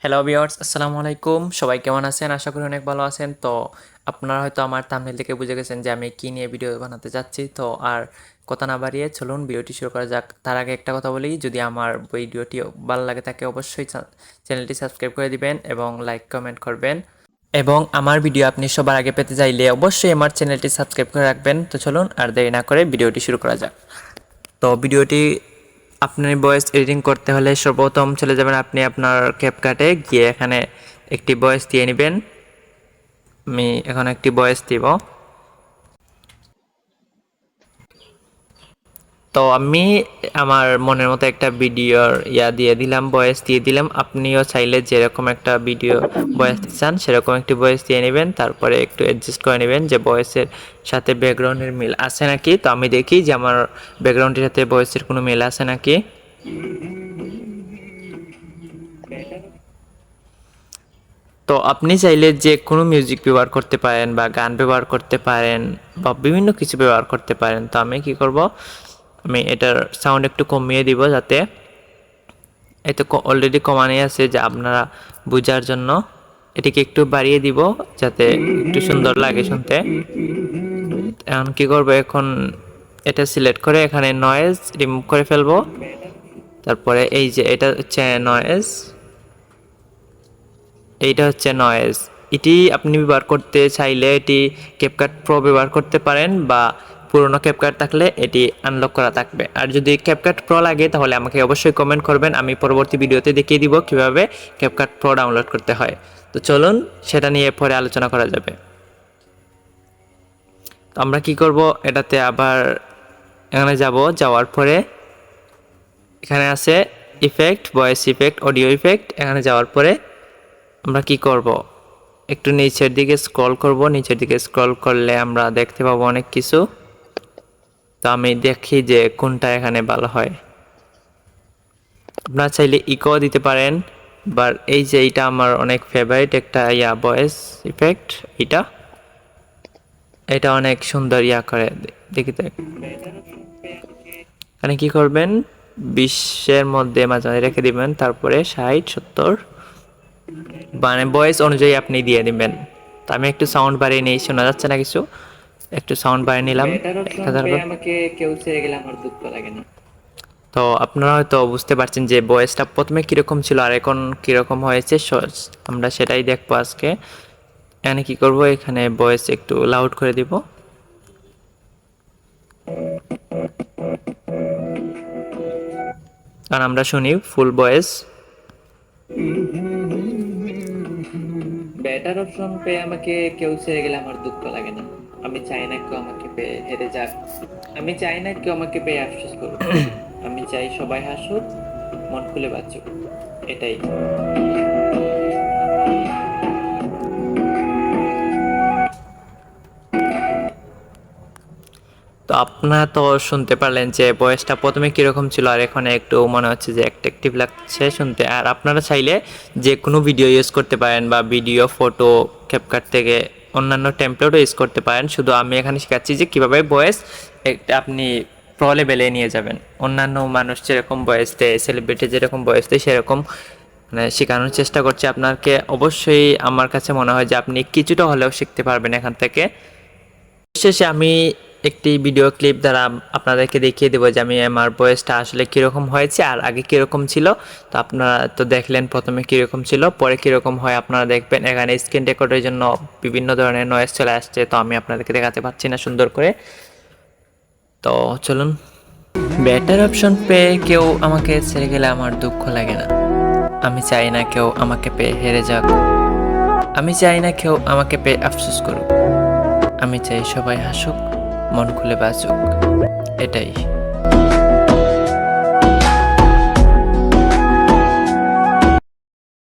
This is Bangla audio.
হ্যালো ভিউয়ার্স, আসসালামু আলাইকুম। সবাই কেমন আছেন? আশা করি অনেক ভালো আছেন। তো আপনারা হয়তো আমার থাম্বনেল থেকে বুঝে গেছেন যে আমি কী নিয়ে ভিডিও বানাতে যাচ্ছি। তো আর কথা না বাড়িয়ে চলুন ভিডিওটি শুরু করা যাক। তার আগে একটা কথা বলি, যদি আমার ভিডিওটি ভালো লাগে থাকে অবশ্যই চ্যানেলটি সাবস্ক্রাইব করে দিবেন এবং লাইক কমেন্ট করবেন। এবং আমার ভিডিও আপনি সবার আগে পেতে চাইলে অবশ্যই আমার চ্যানেলটি সাবস্ক্রাইব করে রাখবেন। তো চলুন আর দেরি না করে ভিডিওটি শুরু করা যাক। তো ভিডিওটি আপনি ভয়েস এডিটিং করতে হলে সর্বপ্রথম চলে যাবেন আপনি আপনার ক্যাপকাটে গিয়ে এখানে একটি ভয়েস দিয়ে নেবেন। আমি এখন একটি ভয়েস দিব। তো আমি আমার মনের মতো একটা ভিডিওর দিয়ে দিলাম, ভয়েস দিয়ে দিলাম। আপনিও চাইলে যেরকম একটা ভিডিও ভয়েস চান সেরকম একটি ভয়েস দিয়ে নেবেন। তারপরে একটু অ্যাডজাস্ট করে নেবেন যে ভয়েসের সাথে ব্যাকগ্রাউন্ডের মিল আছে নাকি। তো আমি দেখি যে আমার ব্যাকগ্রাউন্ডের সাথে ভয়েসের কোনো মিল আছে নাকি। তো আপনি চাইলে যে কোনো মিউজিক ব্যবহার করতে পারেন বা গান ব্যবহার করতে পারেন বা বিভিন্ন কিছু ব্যবহার করতে পারেন। তো আমি কি করব, আমি এটার সাউন্ড একটু কমিয়ে দিব, যাতে এতে অলরেডি কমানো আছে যে আপনারা বোঝার জন্য। এটিকে একটু বাড়িয়ে দিব যাতে একটু সুন্দর লাগে শুনতে। এখন কি করব, এখন এটা সিলেক্ট করে এখানে নয়েজ রিমুভ করে ফেলবো। তারপরে এই যে এটা হচ্ছে নয়েজ, এইটা হচ্ছে নয়েজ। এটি আপনি ব্যবহার করতে চাইলে এটি ক্যাপকাট প্রো ব্যবহার করতে পারেন, বা পুরনো ক্যাপকাট থাকলে এটি আনলক করা থাকবে। আর যদি ক্যাপকাট প্রো লাগে তাহলে আমাকে অবশ্যই কমেন্ট করবেন, আমি পরবর্তী ভিডিওতে দেখিয়ে দিব কিভাবে ক্যাপকাট প্রো ডাউনলোড করতে হয়। তো চলুন সেটা নিয়ে পরে আলোচনা করা যাবে। তো আমরা কি করব, এটাতে আবার এখানে যাব, যাওয়ার পরে এখানে আছে effect, voice effect, audio effect. এখানে যাওয়ার পরে আমরা কি করব, একটু নিচের দিকে স্ক্রল করব। নিচের দিকে স্ক্রল করলে আমরা দেখতে পাবো অনেক কিছু। তো আমি দেখি যে কোনটা এখানে ভালো হয়। আপনারা চাইলে ইকো দিতে পারেন, বা এই যে এইটা আমার অনেক ফেভারিট একটা ভয়েস ইফেক্ট। এটা এটা অনেক সুন্দর করে দেখি। এখানে কি করবেন, 20-এর মধ্যে মাঝে মাঝে রেখে দিবেন, তারপরে 60-70 মানে ভয়েস অনুযায়ী আপনি দিয়ে দিবেন। তো আমি একটু সাউন্ড বাড়িয়ে নিই, শোনা যাচ্ছে না কিছু, একটু সাউন্ড বাড়িয়ে নিলাম। আমাকে কেউ ছেড়ে গেলে আমার দুঃখ লাগে না। তো আপনারা হয়তো বুঝতে পারছেন যে ভয়েসটা প্রথমে কীরকম ছিল আর এখন কীরকম হয়েছে। আমরা সেটাই দেখবো আজকে। এখানে কি করব, এখানে ভয়েস একটু লাউড করে দিব, কারণ আমরা শুনি ফুল ভয়েস। বেটার অপশন পেয়ে আমাকে কেউ ছেড়ে গেলে আমার দুঃখ লাগে না। আমি চাই না কেউ আমাকে পেয়ে হেরে যাক। আমি চাই না কেউ আমাকে পেয়ে আফসোস করুক। আমি চাই সবাই হাসুক, মন খুলে বাঁচুক। এটাই। তো আপনারা তো শুনতে পারলেন যে ভয়েসটা প্রথমে কীরকম ছিল আর এখন একটু মনে হচ্ছে যে অ্যাট্রাকটিভ লাগছে শুনতে। আর আপনারা চাইলে যে কোনো ভিডিও ইউজ করতে পারেন, বা ভিডিও, ফটো, ক্যাপকাট থেকে অন্যান্য টেমপ্লেটও ইউজ করতে পারেন। শুধু আমি এখানে শেখাচ্ছি যে কীভাবে ভয়েস আপনি প্রো লেভেলে নিয়ে যাবেন। অন্যান্য মানুষ যেরকম ভয়েস দেয়, সেলিব্রিটি যেরকম ভয়েস দেয় সেরকম মানে শেখানোর চেষ্টা করছি আপনাকে। অবশ্যই আমার কাছে মনে হয় যে আপনি কিছুটা হলেও শিখতে পারবেন এখান থেকে। শেষে আমি একটি ভিডিও ক্লিপ দ্বারা আপনাদেরকে দেখিয়ে দেবো যে আমি আমার ভয়েসটা আসলে কীরকম হয়েছে আর আগে কীরকম ছিল। তো আপনারা তো দেখলেন প্রথমে কীরকম ছিল, পরে কীরকম হয় আপনারা দেখবেন। এখানে স্ক্রিন রেকর্ডের জন্য বিভিন্ন ধরনের নয়েজ চলে আসছে, তো আমি আপনাদেরকে দেখাতে পারছি না সুন্দর করে। তো চলুন, বেটার অপশন পেয়ে কেউ আমাকে ছেড়ে গেলে আমার দুঃখ লাগে না। আমি চাই না কেউ আমাকে পেয়ে হেরে যাক। আমি চাই না কেউ আমাকে পেয়ে আফসোস করুক। আমি চাই সবাই হাসুক, মন খুলে বাঁচুক। এটাই।